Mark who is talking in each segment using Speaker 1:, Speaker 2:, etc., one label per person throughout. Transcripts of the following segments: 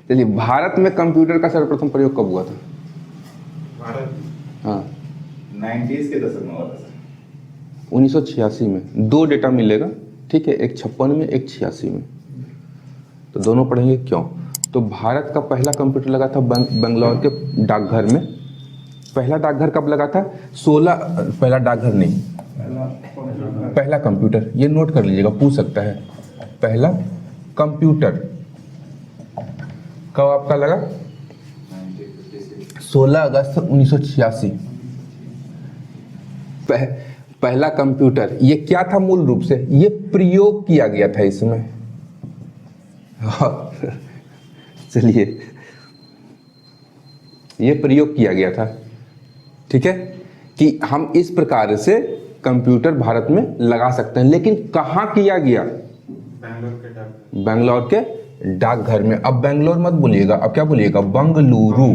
Speaker 1: चलिए, भारत में कंप्यूटर का सर्वप्रथम प्रयोग कब हुआ था?
Speaker 2: भारत,
Speaker 1: हाँ,
Speaker 2: 90s के दशक में हुआ था सर।
Speaker 1: 1986 में। दो डेटा मिलेगा, ठीक है, एक 56 में, एक 86 में, तो दोनों पढ़ेंगे क्यों। तो भारत का पहला कंप्यूटर लगा था बंगलौर के डाकघर में। पहला डाकघर कब लगा था? पहला डाकघर नहीं, पहला कंप्यूटर, ये नोट कर लीजिएगा, पूछ सकता है। पहला कंप्यूटर कब आपका लगा? 16 अगस्त 1986। पहला कंप्यूटर, ये क्या था मूल रूप से? ये प्रयोग किया गया था इसमें। चलिए, ये प्रयोग किया गया था, ठीक है, कि हम इस प्रकार से कंप्यूटर भारत में लगा सकते हैं। लेकिन कहाँ किया गया? बेंगलोर के डाकघर में। अब बेंगलोर मत बोलिएगा, अब क्या बोलिएगा? बंगलुरु।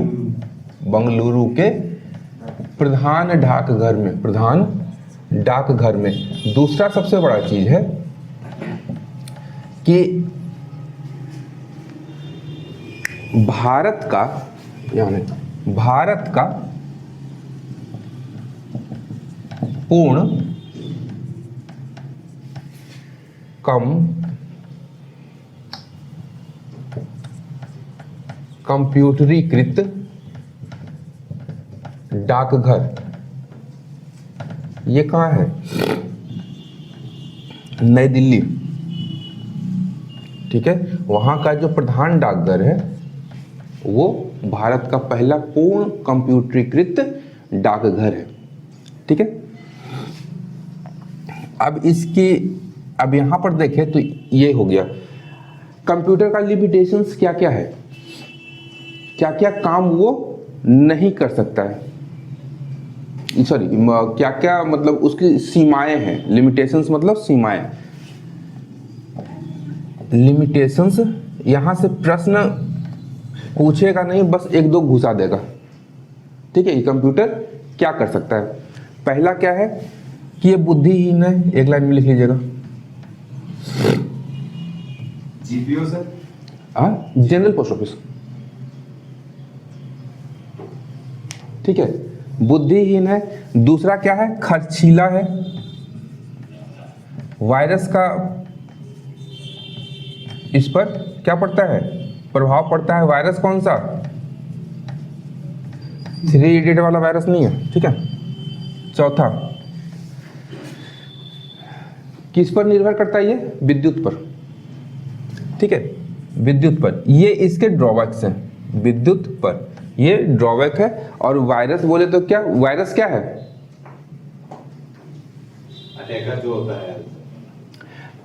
Speaker 1: बंगलुरु के प्रधान डाकघर में, प्रधान डाकघर में। दूसरा सबसे बड़ा चीज है कि भारत का, यानी भारत का पूर्ण कंप्यूटरीकृत डाकघर ये कहाँ है? नई दिल्ली, ठीक है। वहां का जो प्रधान डाकघर है वो भारत का पहला पूर्ण कंप्यूटरीकृत डाकघर है, ठीक है। अब यहां पर देखें तो ये हो गया कंप्यूटर का लिमिटेशंस क्या क्या है, क्या क्या काम वो नहीं कर सकता है, सॉरी क्या क्या मतलब उसकी सीमाएं हैं। लिमिटेशंस मतलब सीमाएं। लिमिटेशंस यहां से प्रश्न पूछेगा नहीं, बस एक दो घुसा देगा, ठीक है। ये कंप्यूटर क्या कर सकता है? पहला क्या है कि ये बुद्धिहीन है, एक लाइन में लिख लीजिएगा।
Speaker 2: GPO sir?
Speaker 1: General post office, ठीक है, बुद्धिहीन है। दूसरा क्या है? खर्चीला है। वायरस का इस पर क्या पड़ता है? प्रभाव पड़ता है। वायरस कौन सा? 3 इडियट वाला वायरस नहीं है, ठीक है। चौथा किस पर निर्भर करता है? ये विद्युत पर, ठीक है, विद्युत पर। ये इसके ड्रॉबैक्स हैं, विद्युत पर ये ड्रॉबैक है। और वायरस बोले तो क्या, वायरस क्या है?
Speaker 2: अटैकर जो होता है।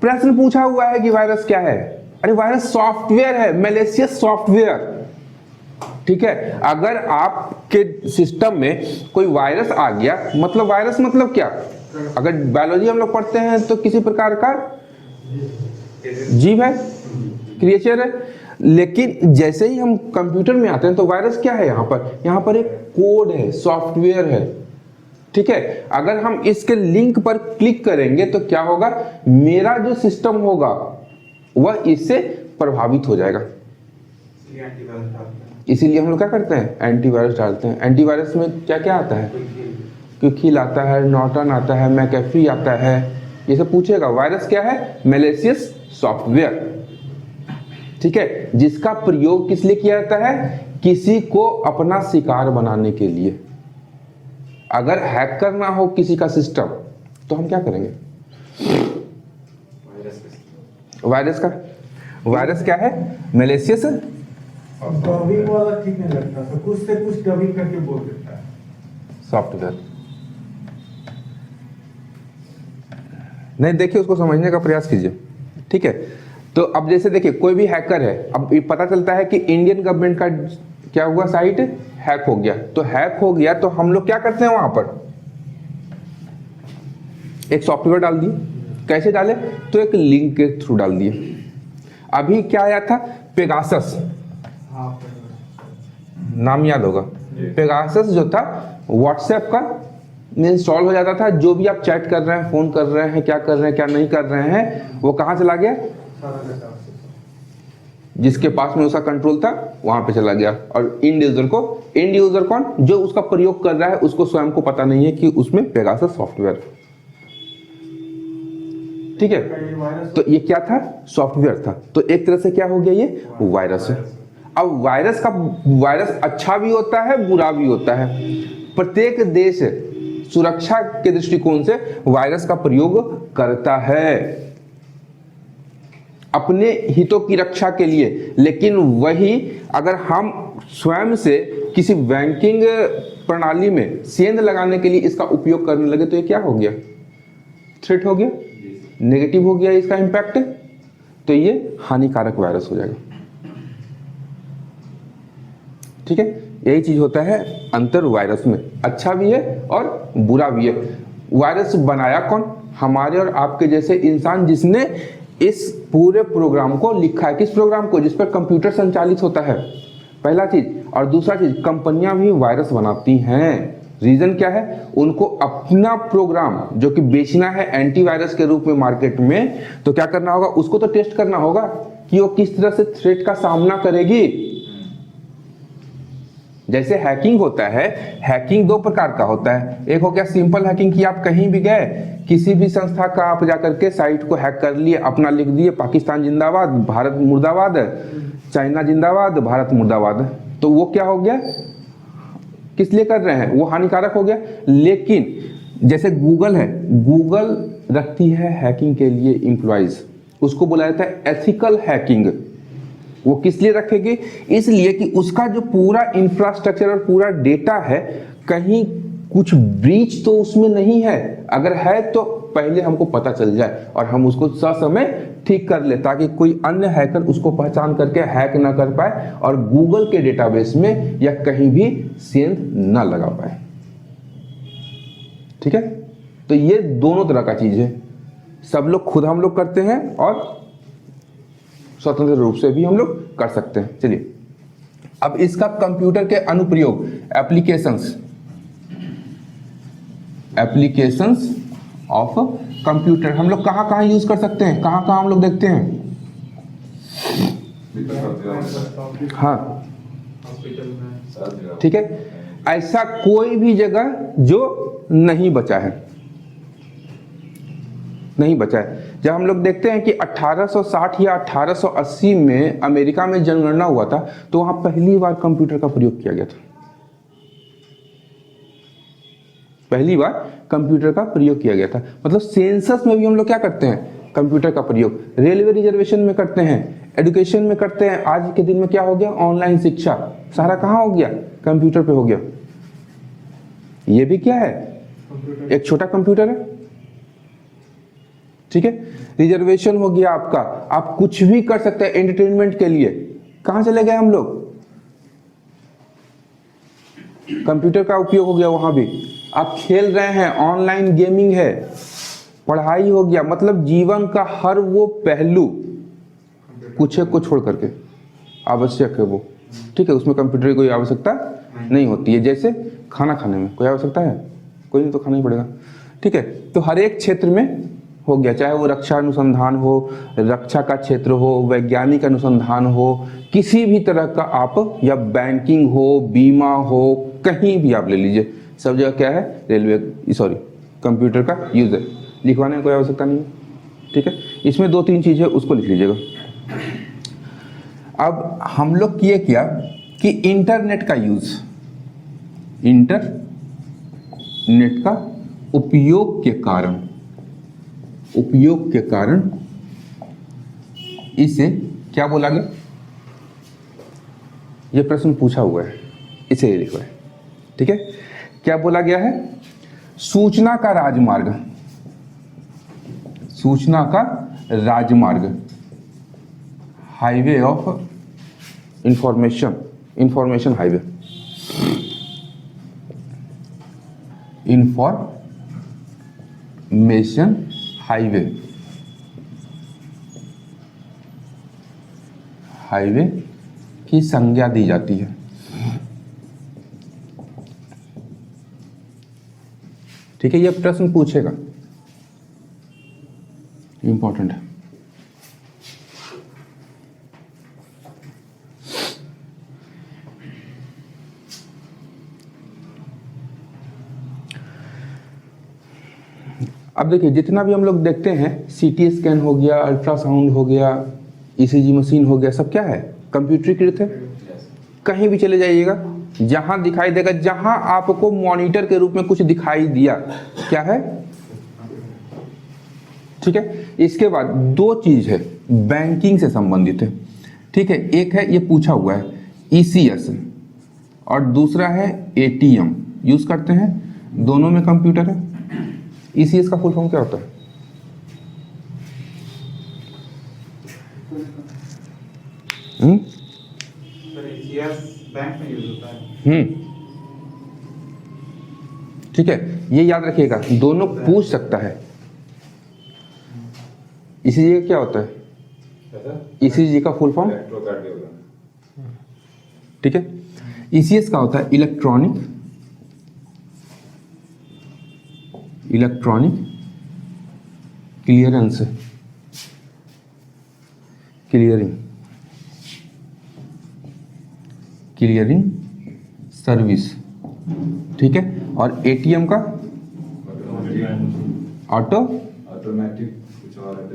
Speaker 1: प्रश्न पूछा हुआ है कि वायरस क्या है। अरे वायरस सॉफ्टवेयर है, मैलिशियस सॉफ्टवेयर, ठीक है। अगर आपके सिस्टम में कोई वायरस आ गया, मतलब वायरस मतलब क्या? अगर बायोलॉजी हम लोग पढ़ते हैं तो किसी प्रकार का जीव है, क्रिएचर है। लेकिन जैसे ही हम कंप्यूटर में आते हैं तो वायरस क्या है? यहाँ पर एक कोड है, सॉफ्टवेयर है, ठीक है। अगर हम इसके लिंक पर क्लिक करेंगे तो क्या होगा? मेरा जो सिस्टम होगा वह इससे प्रभावित हो जाएगा। इसीलिए हम लोग क्या करते हैं? एंटीवायरस डालते हैं। एंटीवायरस में क्या क्या आता है? क्विकिल आता है, नॉर्टन आता है, मैकेफी आता है, ये सब पूछेगा। वायरस क्या है? मैलिशियस सॉफ्टवेयर, ठीक है, जिसका प्रयोग किस लिए किया जाता है? किसी को अपना शिकार बनाने के लिए। अगर हैक करना हो किसी का सिस्टम तो हम क्या करेंगे? वायरस क्या है? मैलिशियस
Speaker 3: डबिंग वाला ठीक नहीं लगता, तो कुछ से कुछ डबिंग करके बोल देता है
Speaker 1: सॉफ्टवेयर। नहीं, देखिए उसको समझने का प्रयास कीजिए, ठीक है। तो अब जैसे देखिए कोई भी हैकर है, अब ये पता चलता है कि इंडियन गवर्नमेंट का क्या हुआ, साइट हैक हो गया। तो हैक हो गया तो हम लोग क्या करते हैं? वहां पर एक सॉफ्टवेयर डाल दिए। कैसे डाले? तो एक लिंक के थ्रू डाल दिए। अभी क्या आया था? पेगासस, नाम याद होगा। पेगासस जो था व्हाट्सएप का में इंस्टॉल हो जाता था। जो भी आप चैट कर रहे हैं, फोन कर रहे हैं, क्या कर रहे हैं, क्या नहीं कर रहे हैं, वो कहाँ चला गया? जिसके पास में उसका कंट्रोल था वहां पे चला गया। और एंड यूजर कौन, जो उसका प्रयोग कर रहा है, उसको स्वयं को पता नहीं है कि उसमें पेगासस सॉफ्टवेयर। ठीक है, तो ये क्या था, सॉफ्टवेयर था। तो एक तरह से क्या हो गया, ये वायरस है। अब वायरस अच्छा भी होता है, बुरा भी होता है। प्रत्येक देश सुरक्षा के दृष्टिकोण से वायरस का प्रयोग करता है अपने हितों की रक्षा के लिए। लेकिन वही अगर हम स्वयं से किसी बैंकिंग प्रणाली में सेंध लगाने के लिए इसका उपयोग करने लगे तो ये क्या हो गया, थ्रेट हो गया, नेगेटिव हो गया इसका इम्पैक्ट। तो ये हानिकारक वायरस हो जाएगा। ठीक है, यही चीज होता है अंतर वायरस में, अच्छा भी है और बुरा भी है। वायरस बनाया कौन, हमारे और आपके जैसे इंसान, जिसने इस पूरे प्रोग्राम को लिखा है। किस प्रोग्राम को, जिस पर कंप्यूटर संचालित होता है, पहला चीज। और दूसरा चीज, कंपनियां भी वायरस बनाती हैं। रीजन क्या है, उनको अपना प्रोग्राम जो कि बेचना है एंटीवायरस के रूप में मार्केट में, तो क्या करना होगा, उसको तो टेस्ट करना होगा कि वो किस तरह से थ्रेट का सामना करेगी। जैसे हैकिंग होता है, हैकिंग दो प्रकार का होता है। एक हो गया सिंपल हैकिंग, कि आप कहीं भी गए, किसी भी संस्था का आप जाकर के साइट को हैक कर लिए, अपना लिख दिए पाकिस्तान जिंदाबाद भारत मुर्दाबाद, चाइना जिंदाबाद भारत मुर्दाबाद, तो वो क्या हो गया, किस लिए कर रहे हैं, वो हानिकारक हो गया। लेकिन जैसे गूगल है, गूगल रखती है हैकिंग के लिए एम्प्लॉइज, उसको बुलाया जाता है एथिकल हैकिंग। वो किस लिए रखेगी, इसलिए कि उसका जो पूरा इंफ्रास्ट्रक्चर और पूरा डेटा है, कहीं कुछ ब्रीच तो उसमें नहीं है। अगर है तो पहले हमको पता चल जाए और हम उसको ससमय ठीक कर ले, ताकि कोई अन्य हैकर उसको पहचान करके हैक ना कर पाए और गूगल के डेटाबेस में या कहीं भी सेंध ना लगा पाए। ठीक है, तो ये दोनों तरह का चीज है। सब लोग खुद हम लोग करते हैं और स्वतंत्र रूप से भी हम लोग कर सकते हैं। चलिए, अब इसका कंप्यूटर के अनुप्रयोग, एप्लीकेशंस ऑफ कंप्यूटर, हम लोग कहाँ कहाँ यूज कर सकते हैं, कहाँ कहाँ हम लोग देखते हैं। हाँ, ठीक है, ऐसा कोई भी जगह जो नहीं बचा है, नहीं बचा है। जब हम लोग देखते हैं कि 1860 या 1880 में अमेरिका में जनगणना हुआ था, तो वहां पहली बार कंप्यूटर का प्रयोग किया गया था। पहली बार कंप्यूटर का प्रयोग किया गया था। मतलब सेंसस में भी हम लोग क्या करते हैं, कंप्यूटर का प्रयोग। रेलवे रिजर्वेशन में करते हैं, एजुकेशन में करते हैं। आज के दिन में क्या हो गया, ऑनलाइन शिक्षा, सारा कहाँ हो गया, कंप्यूटर पे हो गया। ये भी क्या है, एक छोटा कंप्यूटर है। ठीक है, रिजर्वेशन हो गया आपका, आप कुछ भी कर सकते हैं एंटरटेनमेंट के लिए। कहां चले गए हम लोग, कंप्यूटर का उपयोग हो गया वहां भी। आप खेल रहे हैं, ऑनलाइन गेमिंग है, पढ़ाई हो गया। मतलब जीवन का हर वो पहलू कुछ एक को छोड़ करके आवश्यक है वो। ठीक है, उसमें कंप्यूटर की कोई आवश्यकता नहीं होती है। जैसे खाना खाने में कोई आवश्यकता है, कोई नहीं, तो खाना ही पड़ेगा। ठीक है, तो हर एक क्षेत्र में हो गया, चाहे वो रक्षा अनुसंधान हो, रक्षा का क्षेत्र हो, वैज्ञानिक अनुसंधान हो, किसी भी तरह का आप, या बैंकिंग हो, बीमा हो, कहीं भी आप ले लीजिए, सब जगह क्या है, कंप्यूटर का यूज है। लिखवाने में कोई आवश्यकता नहीं है। ठीक है, इसमें 2-3 चीजें उसको लिख लीजिएगा। अब हम लोग किए क्या कि इंटरनेट का यूज, इंटरनेट का उपयोग के कारण इसे क्या बोला गया, यह प्रश्न पूछा हुआ है, इसे लिखो है। ठीक है, क्या बोला गया है, सूचना का राजमार्ग, highway of information highway, information highway की संज्ञा दी जाती है। ठीक है, यह प्रश्न पूछेगा, इंपॉर्टेंट है। अब देखिए जितना भी हम लोग देखते हैं, सीटी स्कैन हो गया, अल्ट्रासाउंड हो गया, ईसीजी मशीन हो गया, सब क्या है? कंप्यूटरीकृत है। कहीं भी चले जाइएगा, जहां दिखाई देगा, जहां आपको मॉनिटर के रूप में कुछ दिखाई दिया, क्या है? ठीक है। इसके बाद दो चीज है बैंकिंग से संबंधित है, ठीक है। एक है ये पूछा हुआ है ईसीएस और दूसरा है एटीएम, यूज करते हैं, दोनों में कंप्यूटर है। ईसीएस का फुल फॉर्म क्या होता है?
Speaker 2: बैंक में यूज होता है।
Speaker 1: ठीक है, ये याद रखिएगा, दोनों पूछ सकता है। ईसीजी क्या होता है? ईसीजी का फुल फॉर्म, ठीक है। ईसीएस का होता है इलेक्ट्रॉनिक क्लियरेंस, क्लियरिंग सर्विस, ठीक है। और एटीएम का
Speaker 2: ऑटोमेटिक कुछ और है,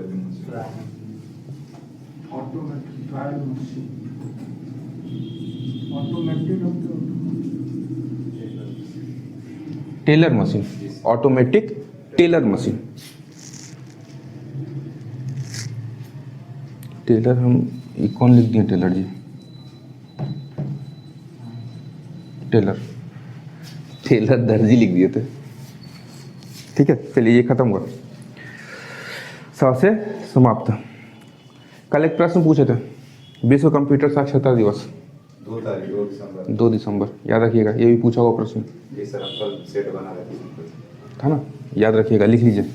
Speaker 1: teller machine, automatic teller machine. Teller हम ये कौन लिख दिए? टेलर जी, टेलर दर्जी लिख दिए थे, ठीक है। चलिए ये खत्म हुआ, सबसे समाप्त। कल एक प्रश्न पूछे थे, विश्व कंप्यूटर साक्षरता दिवस 2 दिसंबर, याद रखिएगा, ये भी पूछा हुआ प्रश्न
Speaker 2: सेट बना रहे
Speaker 1: था ना, याद रखिएगा, लिख लीजिए।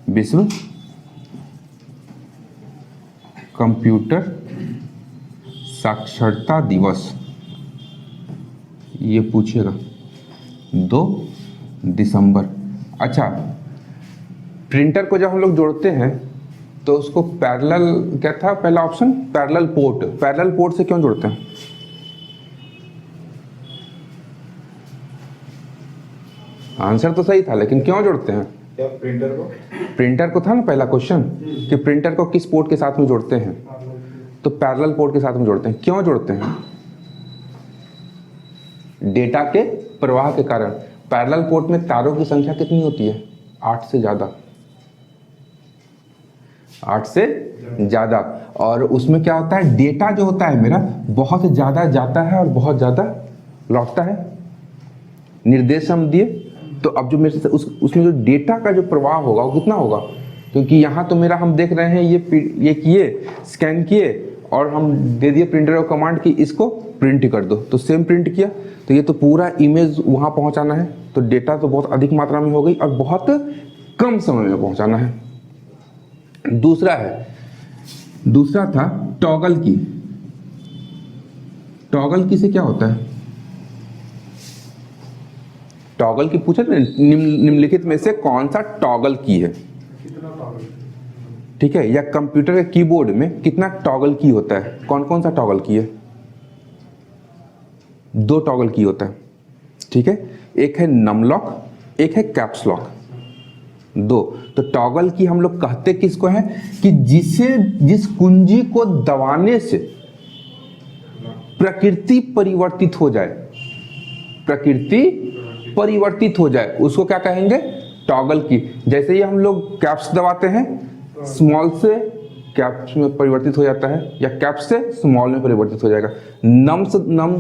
Speaker 1: विश्व कंप्यूटर साक्षरता दिवस, ये पूछिएगा 2 दिसंबर। अच्छा, प्रिंटर को जब हम लोग जोड़ते हैं तो उसको पैरेलल, क्या था पहला option? Parallel port. Parallel port से क्यों जोड़ते हैं? आंसर तो सही था, लेकिन क्यों जोड़ते हैं?
Speaker 2: क्या
Speaker 1: प्रिंटर को था ना पहला क्वेश्चन कि प्रिंटर को किस पोर्ट के साथ में जोड़ते हैं, तो पैरेलल पोर्ट के साथ में जोड़ते हैं। क्यों जोड़ते हैं? डेटा के प्रवाह के कारण। पैरेलल पोर्ट में तारों की संख्या कितनी होती है? 8 से ज्यादा, 8 से ज्यादा। और उसमें क्या होता है, डेटा जो होता है मेरा बहुत ज्यादा जाता है और बहुत ज्यादा लौटता है। निर्देश हम दिए, तो अब जो मेरे से उसमें जो डेटा का जो प्रवाह होगा वो कितना होगा? क्योंकि यहाँ तो मेरा हम देख रहे हैं ये किए, स्कैन किए और हम दे दिए प्रिंटर को कमांड कि इसको प्रिंट कर दो, तो सेम प्रिंट किया, तो ये तो पूरा इमेज वहाँ पहुँचाना है, तो डेटा तो बहुत अधिक मात्रा में हो गई और बहुत कम समय में पहुँचाना है। दूसरा था टॉगल की। टॉगल की से क्या होता है? टॉगल की पूछे निम्नलिखित में से कौन सा टॉगल की है? ठीक है, या कंप्यूटर के कीबोर्ड में कितना टॉगल की होता है? कौन कौन सा टॉगल की है? 2 टॉगल की होता है, ठीक है। एक है नम लॉक, एक है कैप्स लॉक, 2। तो टॉगल की हम लोग कहते किसको है कि जिस कुंजी को दबाने से प्रकृति परिवर्तित हो जाए, उसको क्या कहेंगे? टॉगल की। जैसे ही हम लोग कैप्स दबाते हैं, स्मॉल से कैप्स में परिवर्तित हो जाता है, या कैप्स से स्मॉल में परिवर्तित हो जाएगा। नम से नम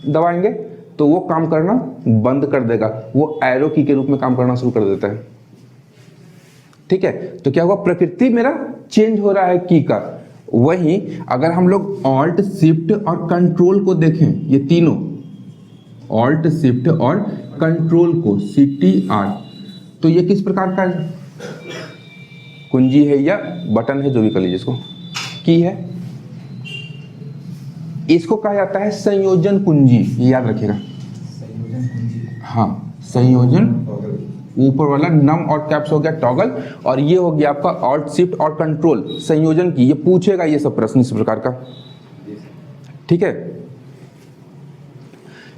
Speaker 1: दबाएंगे तो वो काम करना बंद कर देगा, वो एरो की के रूप में काम करना शुरू कर देता है, ठीक है। तो क्या हुआ? प्रकृति मेरा चेंज हो रहा है की का। वहीं अगर हम लोग ऑल्ट शिफ्ट और कंट्रोल को देखें, ये तीनों ऑल्ट शिफ्ट और कंट्रोल को, CTR, तो ये किस प्रकार का कुंजी है या बटन है, जो भी कर लीजिए, इसको की है। इसको कहा जाता है संयोजन कुंजी, ये याद रखिएगा। हाँ, संयोजन, ऊपर वाला नम और कैप्स हो गया टॉगल, और ये हो गया आपका ऑल्ट शिफ्ट और कंट्रोल, संयोजन की। ये पूछेगा ये सब प्रश्न इस प्रकार का, ठीक है।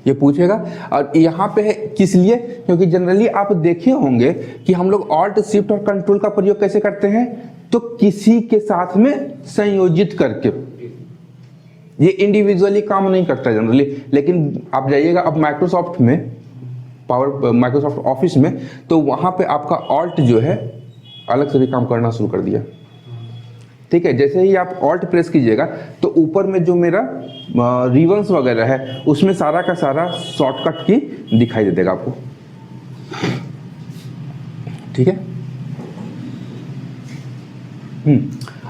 Speaker 1: ये पूछेगा। और यहाँ पे है किस लिए, क्योंकि जनरली आप देखे होंगे कि हम लोग ऑल्ट शिफ्ट और कंट्रोल का प्रयोग कैसे करते हैं, तो किसी के साथ में संयोजित करके। ये इंडिविजुअली काम नहीं करता जनरली, लेकिन आप जाइएगा अब माइक्रोसॉफ्ट में, माइक्रोसॉफ्ट ऑफिस में, तो वहां पे आपका ऑल्ट जो है अलग से भी काम करना शुरू कर दिया। ठीक है, जैसे ही आप ऑल्ट प्रेस कीजिएगा तो ऊपर में जो मेरा रिबन्स वगैरह है उसमें सारा का सारा शॉर्टकट की दिखाई दे देगा आपको। ठीक है।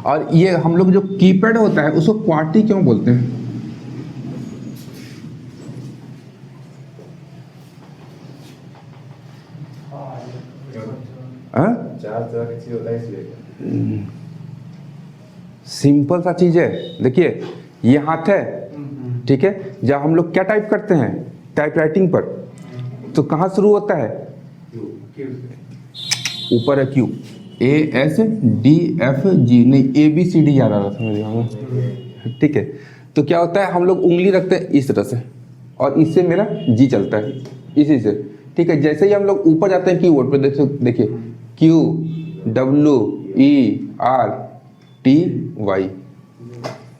Speaker 1: और ये हम लोग जो कीपैड होता है उसको क्वार्टी क्यों बोलते हैं?
Speaker 2: चार तरह की चीज होता है इसलिए।
Speaker 1: सिंपल सा चीज है, देखिए ये हाथ है, ठीक है, जब हम लोग क्या टाइप करते हैं टाइपराइटिंग पर, तो कहाँ शुरू होता है? ऊपर है Q, A S D F G, नहीं ए बी सी डी याद आ रहा था मेरे दिमाग में। ठीक है, तो क्या होता है हम लोग उंगली रखते हैं इस तरह से और इससे मेरा जी चलता है इसी से। ठीक है, जैसे ही हम लोग ऊपर जाते हैं कीबोर्ड पे, देखिए Q W E R T Y,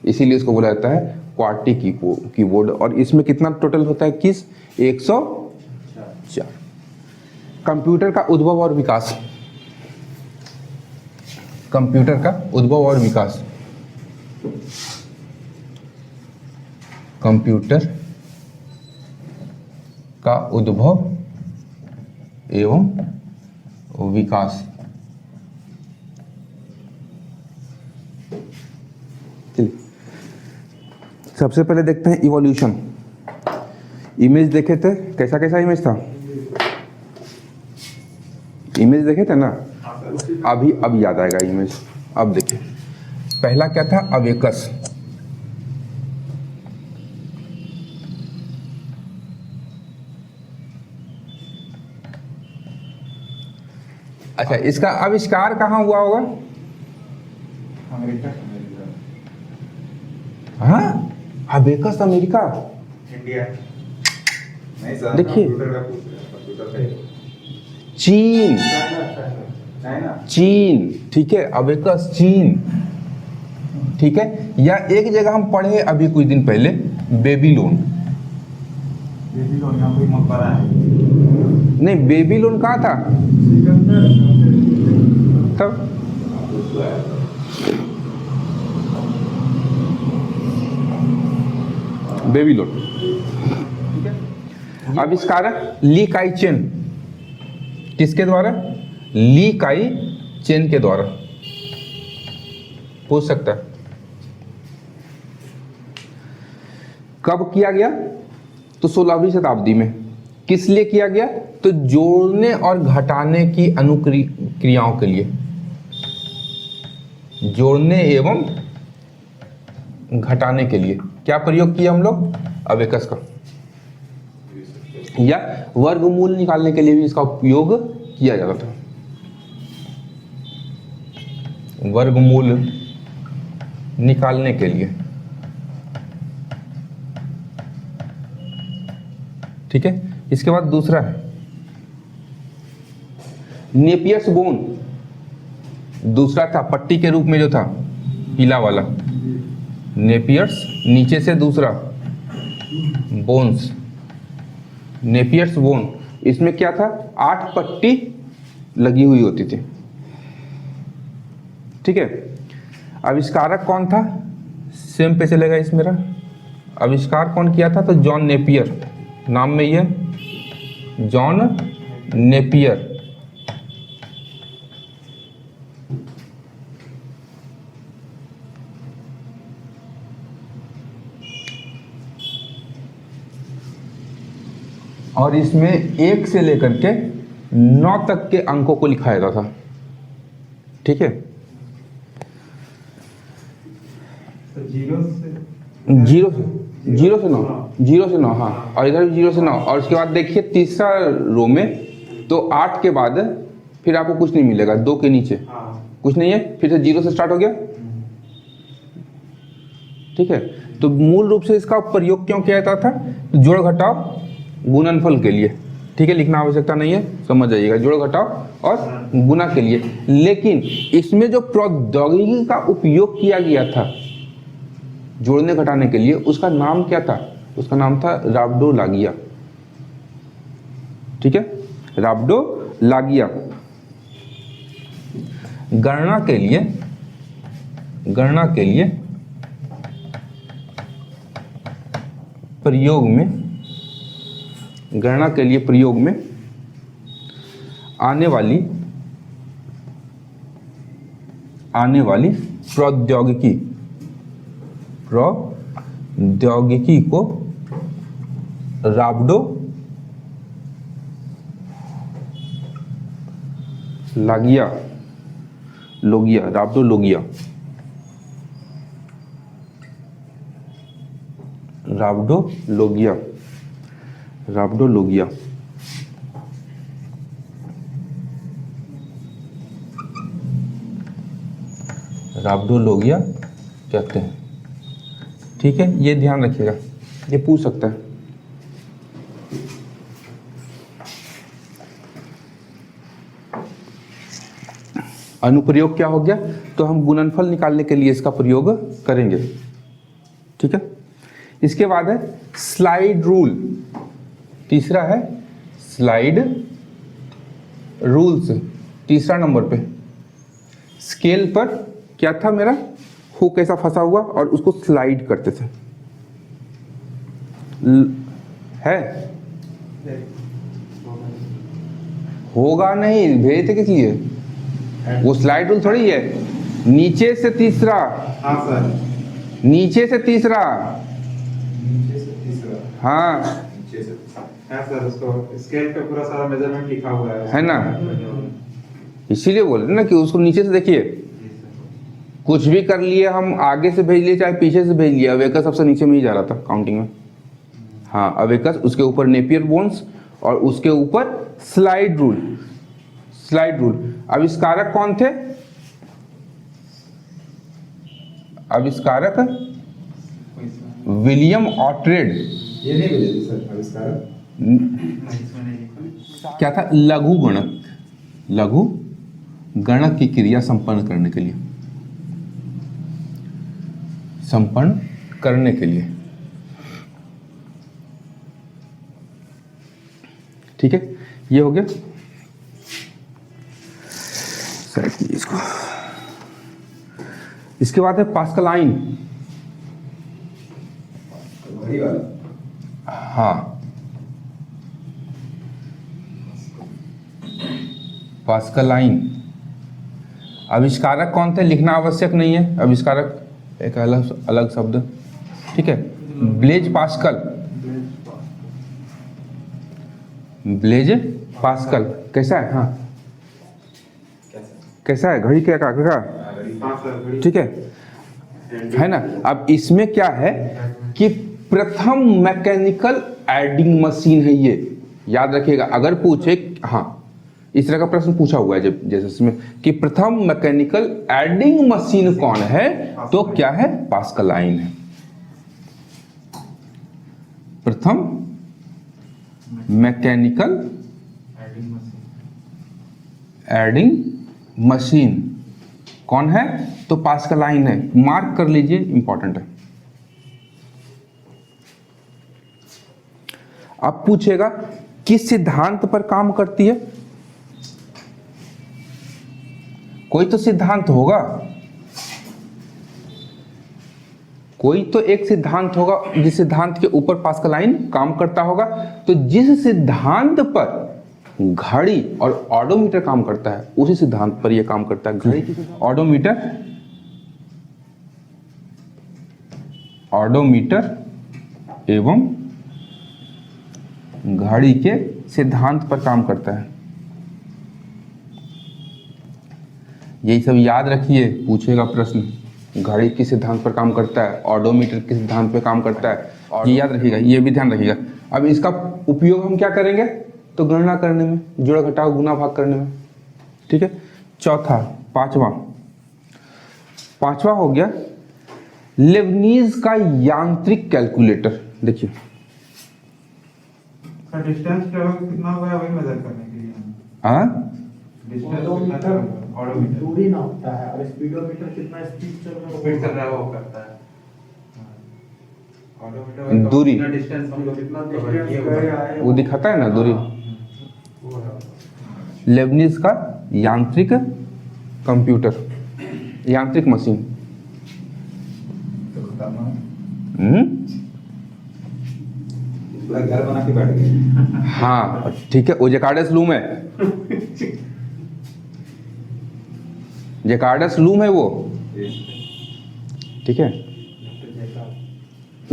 Speaker 1: इसीलिए इसको बोला जाता है क्वार्टी कीबोर्ड। और इसमें कितना टोटल होता है? 104। कंप्यूटर का उद्भव और विकास, कंप्यूटर का उद्भव और विकास, कंप्यूटर का उद्भव एवं विकास। चलिए सबसे पहले देखते हैं इवोल्यूशन। इमेज देखे थे, कैसा कैसा इमेज था? इमेज देखे थे ना? अभी अब याद आएगा इमेज। अब देखिए पहला क्या था? अवेकस। अच्छा, इसका आविष्कार कहाँ हुआ होगा?
Speaker 3: अमेरिका,
Speaker 1: हाँ, अवेकस अमेरिका,
Speaker 3: इंडिया,
Speaker 2: नहीं सर,
Speaker 1: देखिए।
Speaker 2: कंप्यूटर का पूछ रहे हैं, कंप्यूटर का।
Speaker 1: चीन,
Speaker 2: चाइना।
Speaker 1: चीन, ठीक है, अवेकस चीन। ठीक है, या एक जगह हम पढ़े अभी कुछ दिन पहले, बेबीलोन।
Speaker 3: बेबीलोन, यहाँ कोई मकबरा है।
Speaker 1: नहीं, बेबीलोन कहाँ था तब? बेबीलोन। ठीक है, आविष्कारक ली काई चेन। किसके द्वारा? ली काई चेन के द्वारा। पूछ सकता है कब किया गया? तो 16वीं शताब्दी में। किस लिए किया गया? तो जोड़ने और घटाने की अनुक्रियाओं के लिए, जोड़ने एवं घटाने के लिए क्या प्रयोग किया हम लोग? अवेकस का। या वर्गमूल निकालने के लिए भी इसका उपयोग किया जाता था। वर्गमूल निकालने के लिए। ठीक है, इसके बाद दूसरा है नेपियर्स बोन। दूसरा था पट्टी के रूप में जो था पीला वाला, नेपियर्स, नीचे से दूसरा बोन्स, नेपियर्स बोन। इसमें क्या था? 8 पट्टी लगी हुई होती थी। ठीक है, आविष्कारक कौन था? सेम पे चलेगा इस मेरा। आविष्कार कौन किया था? तो जॉन नेपियर, नाम में ये जॉन नेपियर। और इसमें 1 से लेकर के 9 तक के अंकों को लिखा जाता था। ठीक है,
Speaker 3: तो जीरो से
Speaker 1: 0 से 9, हाँ, और इधर भी 0 से 9। और उसके बाद देखिए तीसरा रो में तो 8 के बाद फिर आपको कुछ नहीं मिलेगा, 2 के नीचे कुछ नहीं है, फिर से 0 से स्टार्ट हो गया। ठीक है, तो मूल रूप से इसका प्रयोग क्यों किया जाता था? जोड़ घटाव गुणनफल के लिए, ठीक है, लिखना आवश्यकता नहीं है, समझ जाइएगा, जोड़ घटाव और गुना के लिए। लेकिन इसमें जो प्रौद्योगिकी का उपयोग किया गया था जोड़ने घटाने के लिए, उसका नाम क्या था? उसका नाम था राब्डोलागिया, ठीक है, राब्डोलागिया। गणना के लिए प्रयोग में आने वाली प्रौद्योगिकी को राब्डोलोगिया कहते हैं, ठीक है, ये ध्यान रखिएगा, ये पूछ सकता है। अनुप्रयोग क्या हो गया? तो हम गुणनफल निकालने के लिए इसका प्रयोग करेंगे, ठीक है। इसके बाद है स्लाइड रूल, तीसरा है स्लाइड रूल्स, तीसरा नंबर पे। स्केल पर क्या था मेरा, हुक ऐसा फंसा हुआ और उसको स्लाइड करते थे, है होगा नहीं, भेजते किस लिए? वो स्लाइड रूल थोड़ी है, नीचे से तीसरा,
Speaker 2: हाँ सर,
Speaker 1: नीचे से तीसरा,
Speaker 2: नीचे से तीसरा,
Speaker 1: हाँ
Speaker 2: नीचे से हाँ सर, उसको स्केल पे पूरा सारा मेजरमेंट लिखा हुआ है
Speaker 1: ना, इसीलिए बोल रहे ना कि उसको नीचे से देखिए। कुछ भी कर लिए हम, आगे से भेज लिए चाहे पीछे से भेज लिए, अवेकस सबसे नीचे में ही जा रहा था काउंटिंग में, हाँ अवेकस, उसके ऊपर नेपियर बोन्स और उसके ऊपर स्लाइड रूल। आविष्कारक कौन थे? आविष्कारक विलियम ऑर्ट्रेड।
Speaker 2: ये नहीं भेजे सर आविष्कारक,
Speaker 1: क्या था? लघु गणक की क्रिया संपन्न करने के लिए, ठीक है, ये हो गया। सेट कीजिए इसको। इसके बाद है पास्कलाइन,
Speaker 2: वही वाला,
Speaker 1: हाँ पास्कलाइन। आविष्कारक कौन थे? लिखना आवश्यक नहीं है, आविष्कारक एक अलग शब्द, ठीक है। ब्लेज पास्कल कैसा है? हाँ कैसा है? घड़ी क्या का ठीक है ना। अब इसमें क्या है कि प्रथम मैकेनिकल एडिंग मशीन है ये, याद रखिएगा। अगर पूछे, हाँ इस तरह का प्रश्न पूछा हुआ है जैसे इसमें कि प्रथम मैकेनिकल एडिंग मशीन कौन है, तो क्या है? पास्कलाइन है। प्रथम मैकेनिकल एडिंग मशीन कौन है? तो पास्कलाइन है। मार्क कर लीजिए, इंपॉर्टेंट है। अब पूछेगा किस सिद्धांत पर काम करती है? कोई तो सिद्धांत होगा, कोई तो एक सिद्धांत होगा जिस सिद्धांत के ऊपर पास्कलाइन काम करता होगा। तो जिस सिद्धांत पर घड़ी और ऑडोमीटर काम करता है उसी सिद्धांत पर यह काम करता है। घड़ी, ऑडोमीटर एवं घड़ी के सिद्धांत पर काम करता है। यही सब याद रखिए, पूछेगा प्रश्न। घड़ी किस सिद्धांत पर काम करता है, ऑडोमीटर किस सिद्धांत पर काम करता है, ये याद रखिएगा, ये भी ध्यान रखिएगा। अब इसका उपयोग हम क्या करेंगे? तो गणना करने में, जोड़ घटाव गुना भाग करने में, ठीक है। चौथा, पांचवा हो गया लेबनीज का यांत्रिक कैलकुलेटर। देखिए
Speaker 2: का डिस्टेंस ट्रेवल कितना हुआ है वही मेजर करने के लिए
Speaker 1: हाँ
Speaker 2: डिस्टेंस कितना travel हुआ है, ऑडोमीटर
Speaker 3: दूरी नापता है और स्पीडोमीटर कितना स्पीड चल रहा है
Speaker 2: स्पीड चल रहा है वो करता है ऑडोमीटर
Speaker 1: दूरी।
Speaker 2: कितना डिस्टेंस हम लोग कितना कवर
Speaker 3: Distance
Speaker 2: किए
Speaker 3: गए
Speaker 2: हुए
Speaker 3: आए
Speaker 1: वो दिखाता है ना दूरी।
Speaker 2: वो है
Speaker 1: लेबनीज का यांत्रिक कंप्यूटर, यांत्रिक मशीन।
Speaker 3: तो खतरनाक।
Speaker 2: पूरा घर बना के बैठ गए
Speaker 1: हाँ ठीक है, वो जकार्डस लूम है, जकार्डस लूम है वो, ठीक है।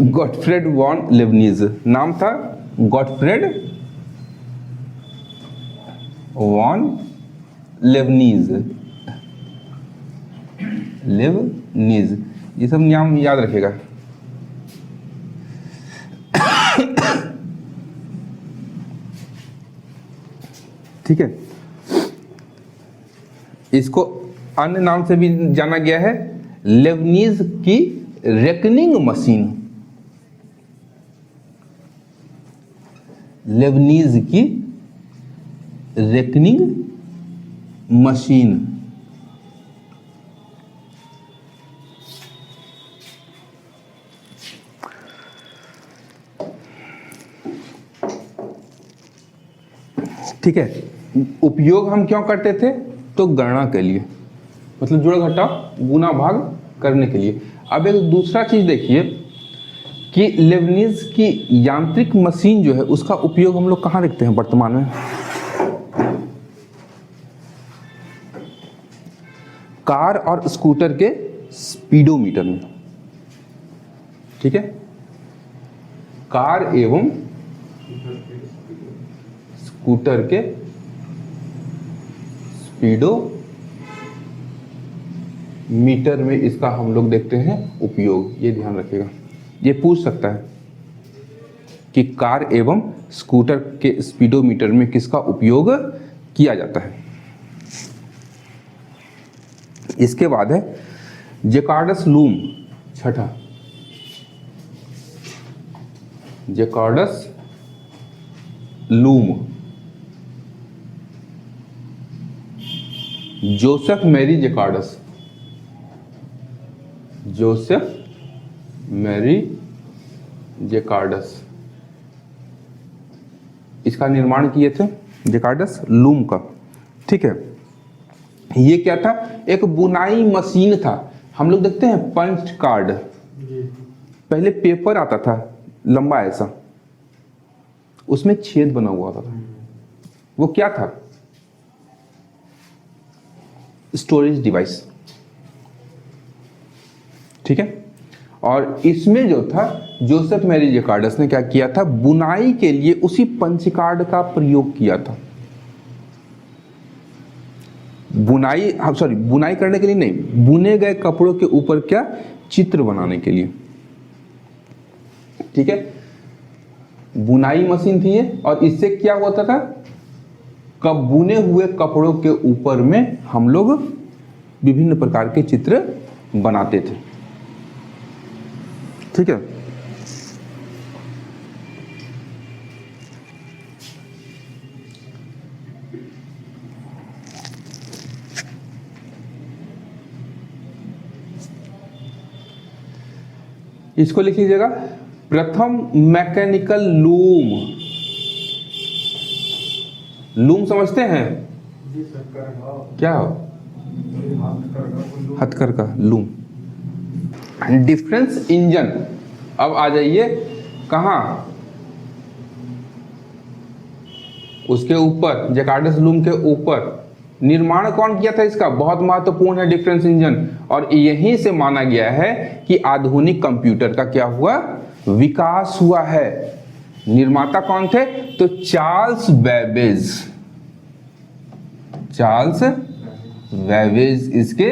Speaker 1: गॉटफ्रेड वॉन लेबनीज नाम था, गॉटफ्रेड वॉन लेबनीज, लेबनीज, ये सब नाम याद रखेगा। ठीक है, इसको अन्य नाम से भी जाना गया है, लेबनीज की रेकनिंग मशीन, लेबनीज की रेकनिंग मशीन। ठीक है, उपयोग हम क्यों करते थे? तो गणना के लिए, मतलब जोड़ घटाव गुना भाग करने के लिए। अब एक दूसरा चीज देखिए कि लेबनीज की यांत्रिक मशीन जो है उसका उपयोग हम लोग कहाँ देखते हैं वर्तमान में? कार और स्कूटर के स्पीडोमीटर में, ठीक है। कार एवं स्कूटर के स्पीडोमीटर में इसका हम लोग देखते हैं उपयोग। ये ध्यान रखिएगा, ये पूछ सकता है कि कार एवं स्कूटर के स्पीडोमीटर में किसका उपयोग किया जाता है। इसके बाद है जकार्डस लूम, छठा, Jacquard's loom, Joseph Marie Jacquard's, Joseph Marie Jacquard's इसका निर्माण किए थे, जकार्डस लूम का, ठीक है। ये क्या था? एक बुनाई मशीन था। हम लोग देखते हैं पंच कार्ड, पहले पेपर आता था लंबा ऐसा, उसमें छेद बना हुआ था, वो क्या था? स्टोरेज डिवाइस, ठीक है। और इसमें जो था जोसेफ मैरी जकार्डस ने क्या किया था? बुनाई के लिए उसी पंच कार्ड का प्रयोग किया था। बुनाई, सॉरी, बुनाई करने के लिए नहीं, बुने गए कपड़ों के ऊपर क्या? चित्र बनाने के लिए, ठीक है। बुनाई मशीन थी ये, और इससे क्या होता था? कब बुने हुए कपड़ों के ऊपर में हम लोग विभिन्न प्रकार के चित्र बनाते थे, ठीक है। इसको लिख लीजिएगा, प्रथम मैकेनिकल लूम। लूम समझते हैं
Speaker 3: जी सर, करगा,
Speaker 1: क्या?
Speaker 3: हाथ करगा, वो
Speaker 1: हथकरघा, लूम। डिफरेंस इंजन, अब आ जाइए कहाँ? उसके ऊपर, जकार्डस लूम के ऊपर निर्माण कौन किया था इसका? बहुत महत्वपूर्ण है डिफरेंस इंजन, और यहीं से माना गया है कि आधुनिक कंप्यूटर का क्या हुआ? विकास हुआ है। निर्माता कौन थे? तो चार्ल्स बेबेज, चार्ल्स बेबेज इसके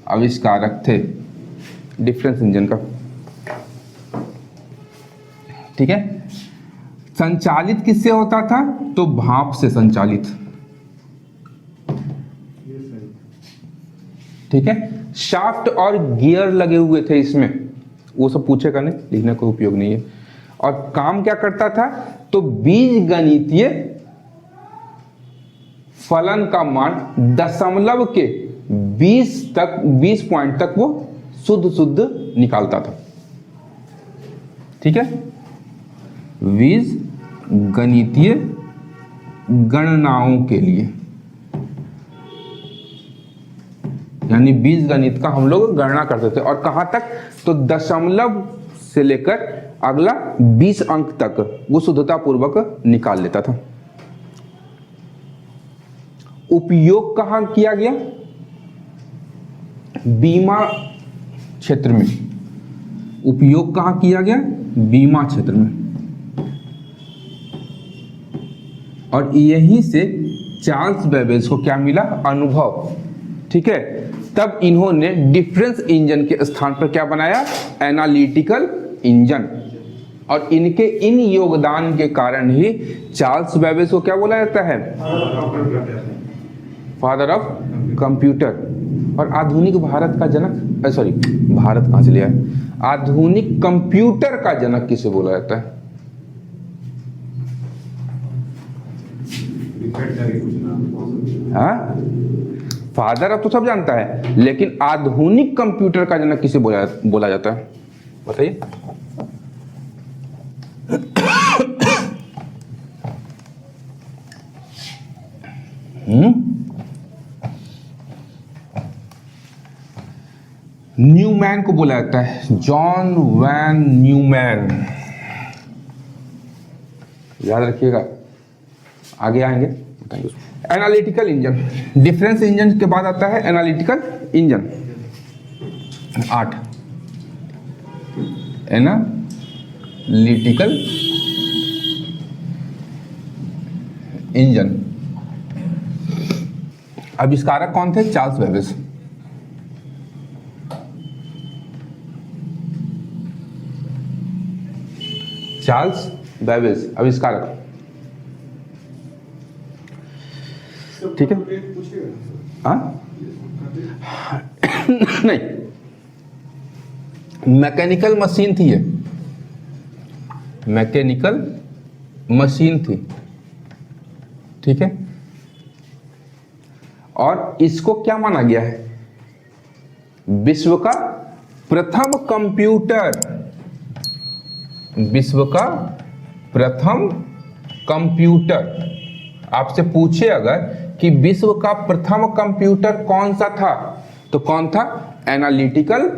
Speaker 1: आविष्कारक थे डिफरेंस इंजन का, ठीक है। संचालित किससे होता था? तो भाप से संचालित,
Speaker 3: ये सही।
Speaker 1: ठीक है। शाफ्ट और गियर लगे हुए थे इसमें, वो सब पूछेगा नहीं, लिखने का उपयोग नहीं है। और काम क्या करता था? तो बीजगणितीय फलन का मान दशमलव के 20 पॉइंट तक वो शुद्ध निकालता था। ठीक है, बीजगणितीय गणनाओं के लिए, यानी बीजगणित का हम लोग गणना करते थे। और कहां तक? तो दशमलव से लेकर अगला 20 अंक तक वो शुद्धता पूर्वक निकाल लेता था। उपयोग कहां किया गया? बीमा क्षेत्र में। उपयोग कहां किया गया? बीमा क्षेत्र में। और यहीं से चार्ल्स बेबेज को क्या मिला? अनुभव। ठीक है, तब इन्होंने डिफरेंस इंजन के स्थान पर क्या बनाया? Analytical engine. और इनके इन योगदान के कारण ही चार्ल्स बेबेज को क्या बोला जाता है? Father of computer. और आधुनिक भारत का जनक, सॉरी भारत कहां से लिया है, आधुनिक कंप्यूटर का जनक किसे बोला जाता है? हाँ, फादर ऑफ तो सब जानता है, लेकिन आधुनिक कंप्यूटर का जनक किसे बोला जाता है? बताइए। न्यूमैन को बोला जाता है, जॉन वैन न्यूमैन। याद रखिएगा, आगे आएंगे बताएंगे उसको। एनालिटिकल इंजन, डिफरेंस इंजन के बाद आता है एनालिटिकल इंजन। 8 analytical engine. आविष्कारक कौन थे? Charles Babbage. चार्ल्स बेबेज आविष्कारक। ठीक है, हाँ नहीं, मैकेनिकल मशीन थी ये, मैकेनिकल मशीन थी। ठीक है, और इसको क्या माना गया है? विश्व का प्रथम कंप्यूटर। विश्व का प्रथम कंप्यूटर। आपसे पूछे अगर कि विश्व का प्रथम कंप्यूटर कौन सा था, तो कौन था? Analytical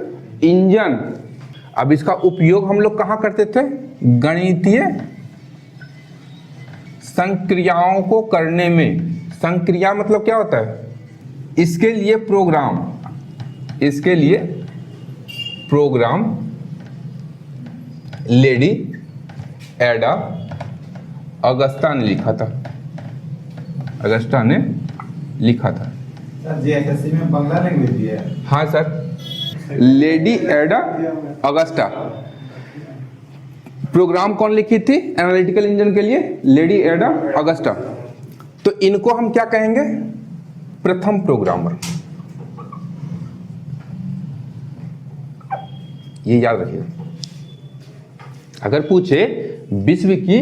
Speaker 1: engine. अब इसका उपयोग हम लोग कहां करते थे? गणितीय संक्रियाओं को करने में। संक्रिया मतलब क्या होता है? इसके लिए प्रोग्राम, इसके लिए प्रोग्राम लेडी एडा अगस्ता ने लिखा था। अगस्ता ने लिखा था।
Speaker 2: सर जीएसएससी में बांग्ला लैंग्वेज भी है?
Speaker 1: हाँ सर, लेडी एडा अगस्ता। प्रोग्राम कौन लिखी थी एनालिटिकल इंजन के लिए? लेडी एडा अगस्ता। तो इनको हम क्या कहेंगे? प्रथम प्रोग्रामर। ये याद रखिए। अगर पूछे विश्व की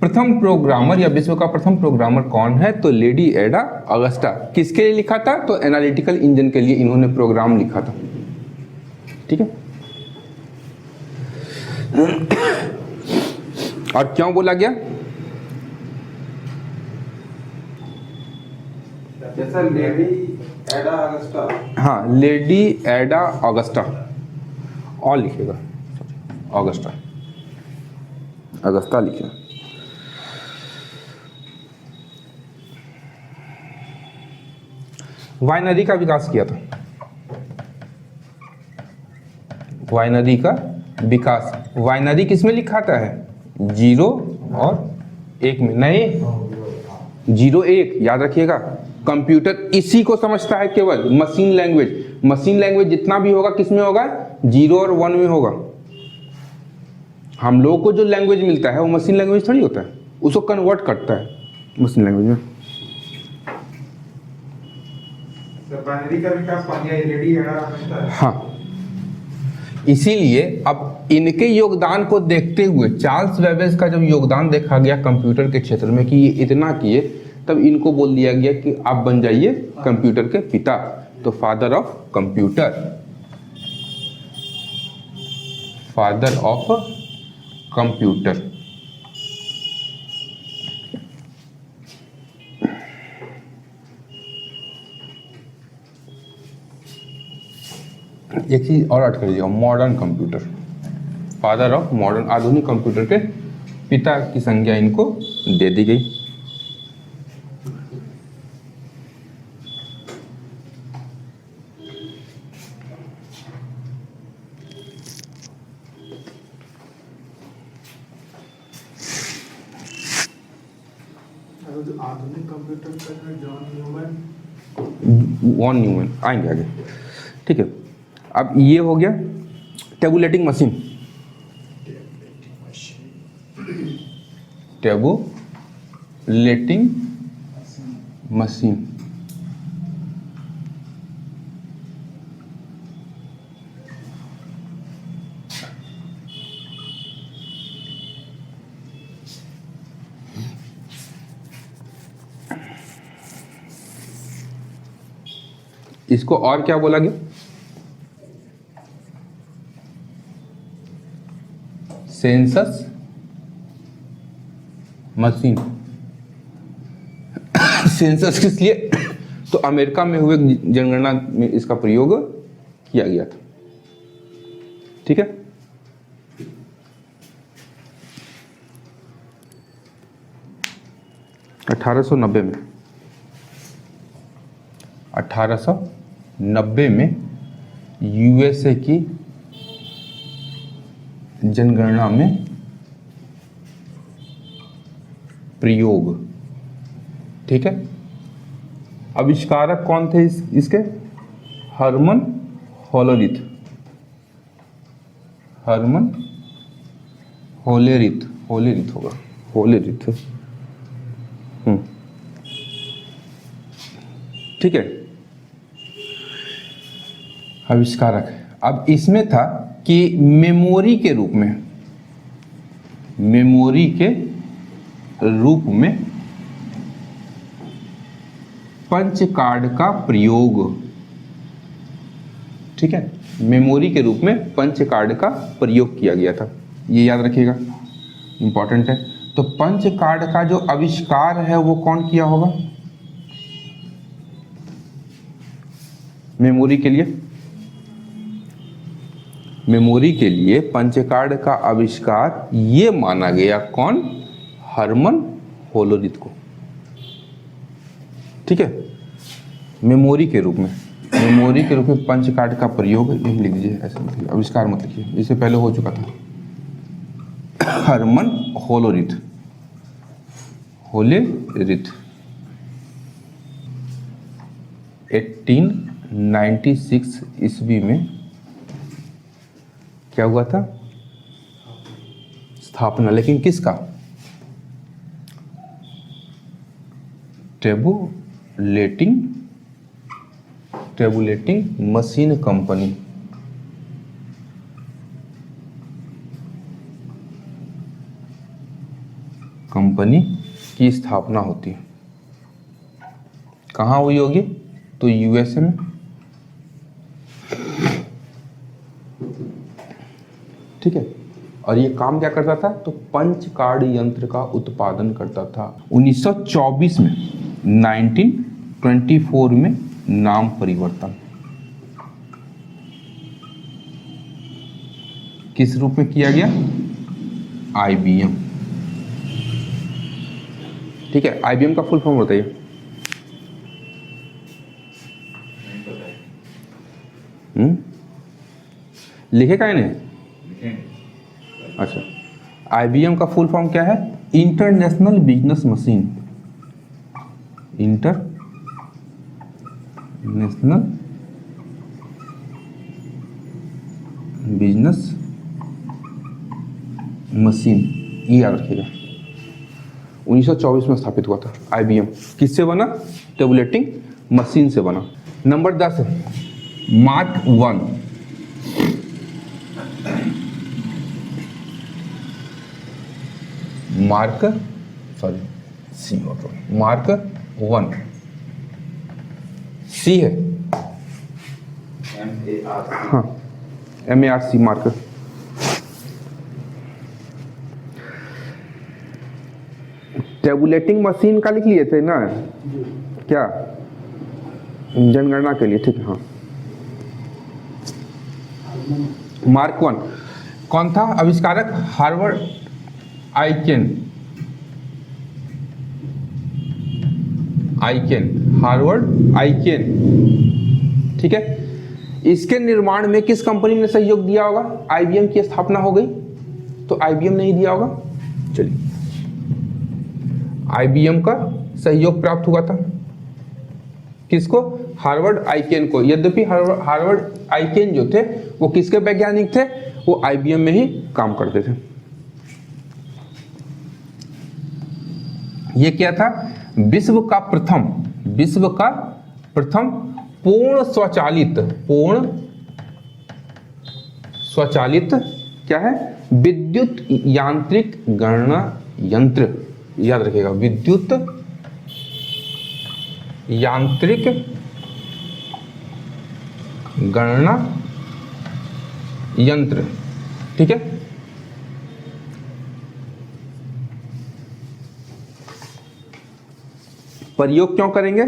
Speaker 1: प्रथम प्रोग्रामर या विश्व का प्रथम प्रोग्रामर कौन है, तो लेडी एडा अगस्ता। किसके लिए लिखा था? तो एनालिटिकल इंजन के लिए इन्होंने प्रोग्राम लिखा था। ठीक है, और क्यों बोला गया?
Speaker 2: जैसा लेडी एडा अगस्ता।
Speaker 1: हाँ, लेडी एडा अगस्ता, और लिखेगा अगस्ता, अगस्ता लिखेगा। वायनरी का विकास किया था। वायनरी का विकास, वायनरी किसमें लिखा था है? 0 और 1 में। नहीं, 0 1 याद रखिएगा। कंप्यूटर इसी को समझता है, केवल मशीन लैंग्वेज। मशीन लैंग्वेज जितना भी होगा किसमें होगा? 0 और 1 में होगा। हम लोगों को जो लैंग्वेज मिलता है वो मशीन लैंग्वेज थोड़ी होता है, उसको कन्वर्ट करता है मशीन लैंग्वेज में।
Speaker 2: सर बाइनरी का विकास लेडी एडा अगस्ता है।
Speaker 1: हाँ, इसीलिए अब इनके योगदान को देखते हुए चार्ल्स बेबेज का जब योगदान देखा गया कंप्यूटर के क्षेत्र में कि ये इतना किए, तब इनको बोल दिया गया कि आप बन जाइए कंप्यूटर के पिता, तो father of computer, father of computer. एक चीज और ऐड कर दीजिएगा, modern computer, father of modern, आधुनिक कंप्यूटर के पिता की संज्ञा इनको दे दी गई।
Speaker 3: आधुनिक कंप्यूटर का जॉन न्यूमैन,
Speaker 1: वॉन न्यूमैन आएंगे आगे, ठीक है। अब ये हो गया टेबुलेटिंग मशीन, टेबुलेटिंग मशीन। इसको और क्या बोला गया? Census machine. सेंसस किस लिए? तो अमेरिका में हुए जनगणना में इसका प्रयोग किया गया था, ठीक है। में 1890 में यूएसए की जनगणना में प्रयोग, ठीक है। आविष्कारक कौन थे इसके? Herman Hollerith, Herman Hollerith, Hollerith होगा, होलेरिथ, ठीक है, आविष्कारक। अब इसमें था कि मेमोरी के रूप में, मेमोरी के रूप में पंच कार्ड का प्रयोग, ठीक है, मेमोरी के रूप में पंच कार्ड का प्रयोग किया गया था, ये याद रखिएगा, इंपॉर्टेंट है। तो पंच कार्ड का जो आविष्कार है वो कौन किया होगा? मेमोरी के लिए, मेमोरी के लिए पंच कार्ड का आविष्कार ये माना गया कौन? हर्मन होलेरिथ को, ठीक है। मेमोरी के रूप में, मेमोरी के रूप में पंच कार्ड का प्रयोग, यही लिख दीजिए, ऐसे मत लिखिए, आविष्कार मत लिखिए, इससे पहले हो चुका था। हर्मन होलेरिथ, होलेरिथ 1896 ईस्वी में क्या हुआ था? स्थापना, लेकिन किसका? टेबुलेटिंग मशीन कंपनी, कंपनी की स्थापना होती है। कहाँ हुई होगी? तो यूएसए में, ठीक है। और ये काम क्या करता था? तो पंच कार्ड यंत्र का उत्पादन करता था। 1924 में, 1924 में नाम परिवर्तन किस रूप में किया गया? आईबीएम, ठीक है। आईबीएम का फुल फॉर्म बताइए। लिखे का नहीं? अच्छा, आईबीएम का फुल फॉर्म क्या है? International business machine, international business machine, ये याद रखिएगा। 1924 में स्थापित हुआ था आईबीएम। किससे बना? टेबुलेटिंग मशीन से बना। नंबर 10 मार्क 1, मार्क मार्क 1 सी है, हाँ MARC मार्क। टेबुलेटिंग मशीन का लिख लिए थे ना क्या, जनगणना के लिए, ठीक है हाँ। मार्क 1 कौन था आविष्कारक, हार्वर्ड आइकेन, हार्वर्ड आइकेन, ठीक है। इसके निर्माण में किस कंपनी ने सहयोग दिया होगा, IBM की स्थापना हो गई तो IBM नहीं दिया होगा, चलिए IBM का सहयोग प्राप्त हुआ था, किसको, हार्वर्ड आइकेन को। यद्यपि हार्वर्ड आइकेन जो थे वो किसके वैज्ञानिक थे, वो IBM में ही काम करते थे। ये क्या था, विश्व का प्रथम पूर्ण स्वचालित क्या है, विद्युत यांत्रिक गणना यंत्र, याद रखिएगा, विद्युत यांत्रिक गणना यंत्र, ठीक है। प्रयोग क्यों करेंगे,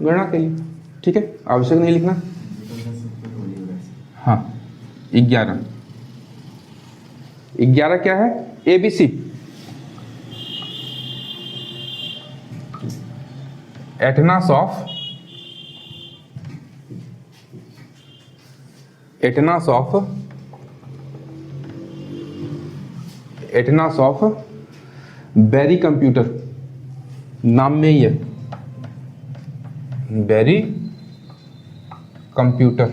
Speaker 1: गणना के लिए, ठीक है, आवश्यक नहीं लिखना। हाँ 11 क्या है, ABC, एटनास ऑफ बैरी कंप्यूटर, नाम में ही है बैरी कंप्यूटर,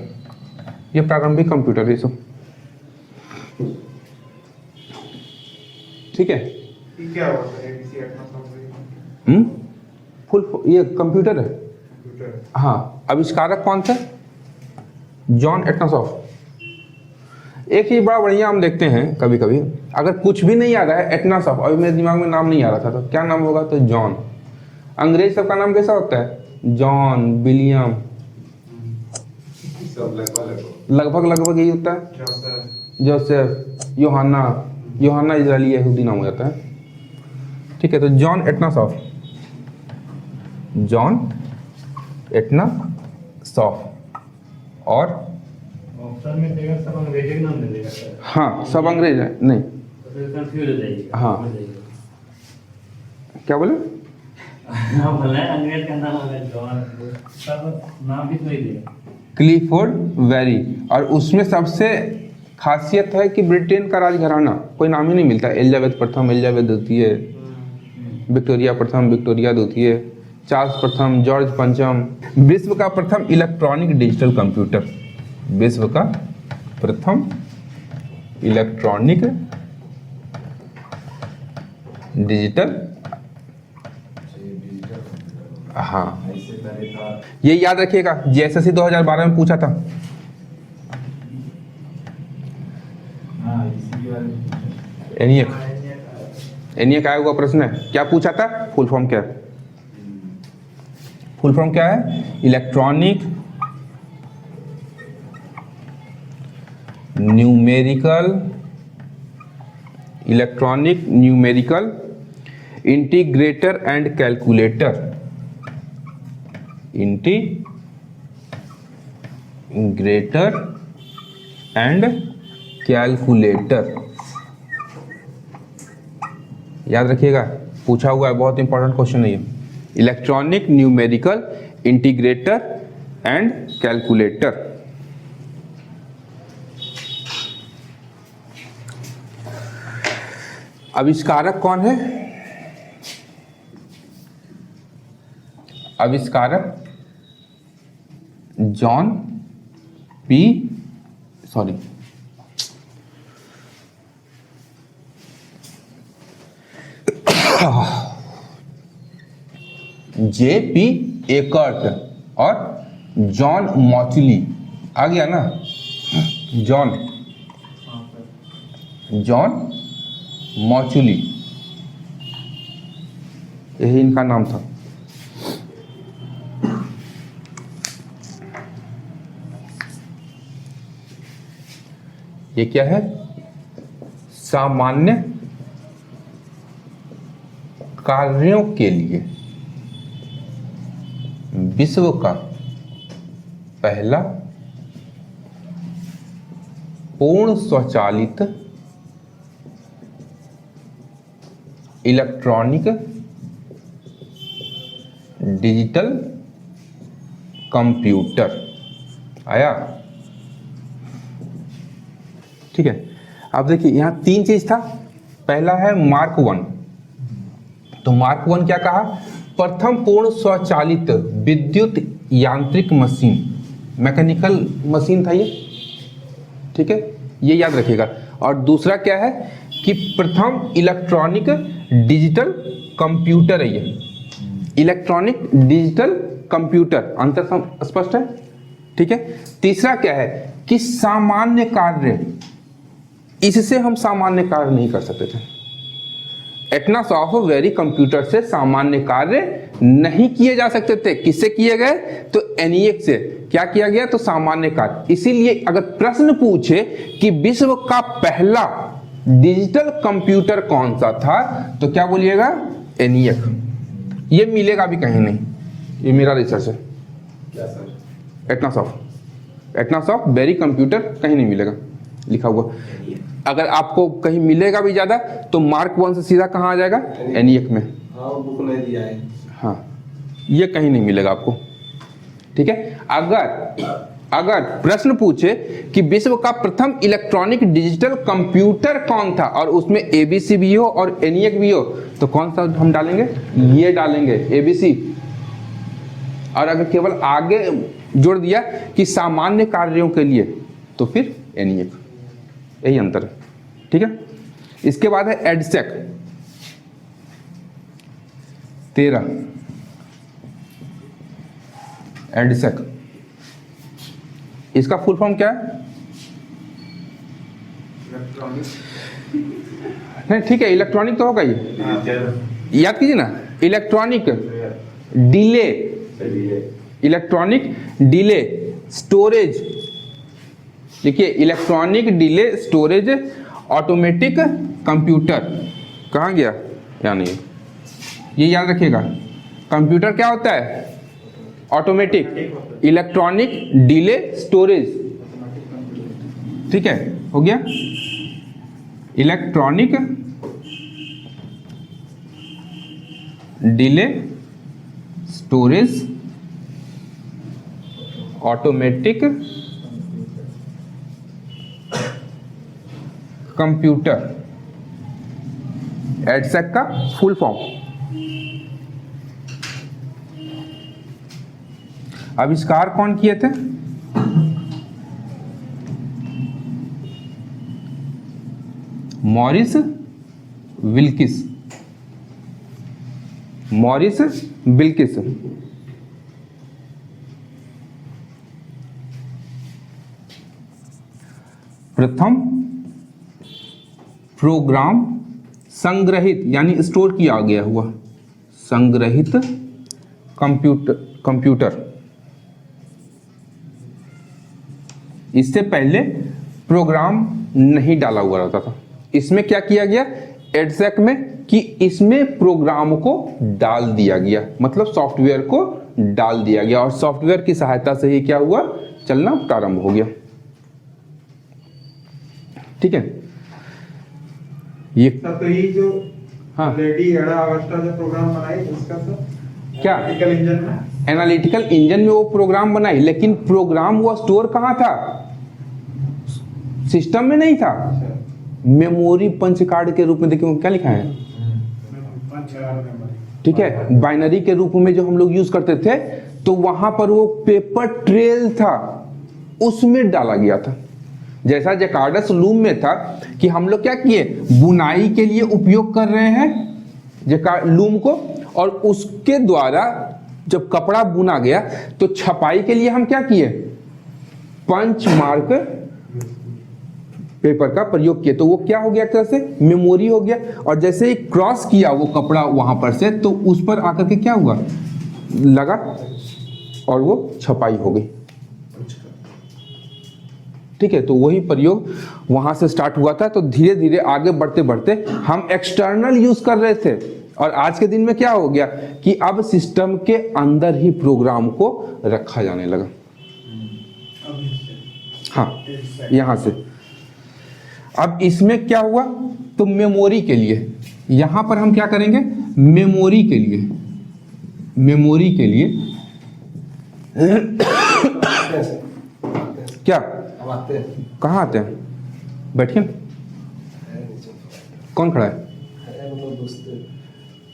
Speaker 1: ये प्रारंभिक कंप्यूटर है सब, ठीक है।
Speaker 2: क्या होता है ABC
Speaker 1: फुल, ये कंप्यूटर है,
Speaker 2: कंप्यूटर,
Speaker 1: हाँ। आविष्कारक कौन थे, जॉन एटनासॉफ। एक ही बड़ा बढ़िया हम देखते हैं कभी कभी, अगर कुछ भी नहीं आ रहा है एटनासॉफ, अभी मेरे दिमाग में नाम नहीं आ रहा था, तो क्या नाम होगा, तो जॉन। अंग्रेज सबका नाम कैसा होता है, जॉन, विलियम,
Speaker 2: सब
Speaker 1: लगभग यही होता है, जोसेफ, यूहन्ना इजरायली यहूदी नाम हो जाता है, ठीक है। तो जॉन एटनासॉफ और
Speaker 3: ऑप्शन में देगा सब अंग्रेजी नाम दे देगा,
Speaker 1: हाँ सब अंग्रेज है, नहीं
Speaker 3: तो फिर कंफ्यूज हो जाएगा।
Speaker 1: हाँ क्या बोले,
Speaker 3: नाम भले अंग्रेज का नाम है जॉन, सब नाम भी तो ही देगा,
Speaker 1: क्लिफोर्ड वेरी। और उसमें सबसे खासियत है कि ब्रिटेन का राजघराना, कोई नाम ही नहीं मिलता, एलिजाबेथ प्रथम, एलिजाबेथ द्वितीय, विक्टोरिया प्रथम, विक्टोरिया द्वितीय, चार्ल्स प्रथम, जॉर्ज पंचम। विश्व का प्रथम इलेक्ट्रॉनिक डिजिटल कंप्यूटर, विश्व का प्रथम इलेक्ट्रॉनिक डिजिटल, हाँ ये याद रखिएगा, JSSC 2012 में पूछा था, एनियक आया हुआ प्रश्न है, क्या पूछा था, फुल फॉर्म क्या है, फुल फॉर्म क्या है, electronic numerical integrator and calculator, integrator and calculator, याद रखिएगा, पूछा हुआ है, बहुत इंपॉर्टेंट क्वेश्चन है ये। Electronic numerical integrator and calculator. आविष्कारक कौन है, आविष्कारक John P sorry JP Eckert और जॉन मॉचली, आ गया ना, जॉन मॉचुली, यही इनका नाम था। ये क्या है? सामान्य कार्यों के लिए विश्व का पहला पूर्ण स्वचालित इलेक्ट्रॉनिक डिजिटल कंप्यूटर आया। ठीक है, अब देखिए यहां 3 चीज था। पहला है मार्क 1। तो मार्क 1 क्या कहा? प्रथम पूर्ण स्वचालित विद्युत यांत्रिक मशीन, मैकेनिकल मशीन था ये। ठीक है, ये याद रखिएगा। और दूसरा क्या है कि प्रथम इलेक्ट्रॉनिक डिजिटल कंप्यूटर है ये, इलेक्ट्रॉनिक डिजिटल कंप्यूटर। अंतर स्पष्ट है? ठीक है। तीसरा क्या है कि सामान्य कार्य, इससे हम सामान्य कार्य नहीं कर सकते थे। एटना सॉफ्टवेयर कंप्यूटर से सामान्य कार्य नहीं किए जा सकते थे। किससे किए गए? तो एनईएक्स से। क्या किया गया? तो सामान्य कार्य। इसीलिए अगर प्रश्न पूछे कि विश्व का पहला डिजिटल कंप्यूटर कौन सा था, तो क्या बोलिएगा? एनईएक्स। ये मिलेगा भी कहीं नहीं, ये मेरा रिसर्च है।
Speaker 2: क्या सर?
Speaker 1: एटनासॉफ्ट वेरी कंप्यूटर कहीं नहीं मिलेगा लिखा हुआ। अगर आपको कहीं मिलेगा भी ज्यादा तो मार्क 1 से सीधा कहाँ आ जाएगा? एनईएक्स में।
Speaker 2: हाँ, बुक नहीं दिया है।
Speaker 1: हाँ, ये कहीं नहीं मिलेगा आपको। ठीक है। अगर प्रश्न पूछे कि विश्व का प्रथम इलेक्ट्रॉनिक डिजिटल कंप्यूटर कौन था और उसमें एबीसी भी हो और एनईएक्स भी हो, तो कौन सा हम डालेंगे? ये डालेंगे, एबीसी। और अगर केवल आगे जोड़ दिया कि सामान्य कार्यों के लिए, तो फिर एनईएक्स। यही अंतर है। ठीक है। इसके बाद है एडसेक 13। एडसेक, इसका फुल फॉर्म क्या है? नहीं, ठीक है, इलेक्ट्रॉनिक तो होगा ये, याद कीजिए ना। Electronic delay, electronic delay storage. देखिए, electronic delay storage automatic computer. कहाँ गया? या नहीं, ये याद रखिएगा। कंप्यूटर क्या होता है? Automatic electronic delay storage. ठीक है, हो गया। Electronic delay storage automatic computer, EDSAC का फुल फॉर्म। आविष्कार कौन किए थे? Morris Wilkes. Morris Wilkes. प्रथम प्रोग्राम संग्रहित यानी स्टोर किया गया हुआ संग्रहित कंप्यूटर। इससे पहले प्रोग्राम नहीं डाला हुआ रहता था। इसमें क्या किया गया एडसेक में कि इसमें प्रोग्राम को डाल दिया गया, मतलब सॉफ्टवेयर को डाल दिया गया और सॉफ्टवेयर की सहायता से ही क्या हुआ, चलना प्रारंभ हो गया। ठीक है, ये
Speaker 2: सर तो ये जो
Speaker 1: हाँ
Speaker 2: लेडी एडा अवस्था जो प्रोग्राम बनाई उसका सर
Speaker 1: क्या
Speaker 2: एनालिटिकल इंजन में,
Speaker 1: एनालिटिकल इंजन में वो प्रोग्राम बनाई, लेकिन प्रोग्राम वो स्टोर कहाँ था, सिस्टम में नहीं था, मेमोरी पंच कार्ड के रूप में। देखिए क्या लिखा है, ठीक है, बाइनरी के रूप में जो हम लोग यूज करते थे, तो वहां पर वो पेपर ट्रेल था, उसमें डाला गया था। जैसा जकार्डस लूम में था कि हम लोग क्या किए, बुनाई के लिए उपयोग कर रहे हैं लूम को, और उसके द्वारा जब कपड़ा बुना गया तो छपाई के लिए हम क्या किए, पंच मार्क पेपर का प्रयोग किए, तो वो क्या हो गया, एक तरह से मेमोरी हो गया। और जैसे ही क्रॉस किया वो कपड़ा वहां पर से, तो उस पर आकर के क्या हुआ, लगा और वो छपाई हो गई। ठीक है, तो वही प्रयोग वहां से स्टार्ट हुआ था। तो धीरे धीरे आगे बढ़ते बढ़ते हम एक्सटर्नल यूज कर रहे थे, और आज के दिन में क्या हो गया कि अब सिस्टम के अंदर ही प्रोग्राम को रखा जाने लगा। हाँ, यहां से अब इसमें क्या हुआ, तो मेमोरी के लिए यहां पर हम क्या करेंगे, मेमोरी के लिए, मेमोरी के लिए क्या, कहाँ आते हैं, बैठिए ना। कौन खड़ा है,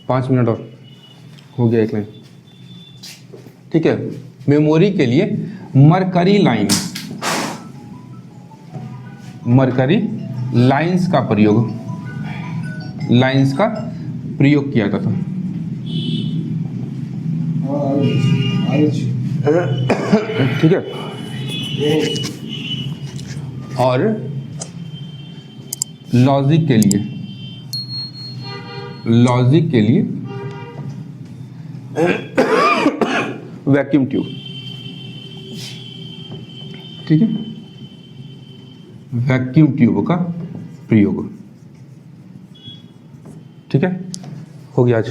Speaker 1: 5 मिनट और हो गया, एक लाइन। ठीक है, मेमोरी के लिए मरकरी लाइन, मरकरी लाइंस का प्रयोग, लाइंस का प्रयोग किया जाता था। ठीक है, और लॉजिक के लिए, लॉजिक के लिए वैक्यूम ट्यूब। ठीक है, वैक्यूम ट्यूब का प्रयोग। ठीक है, हो गया आज।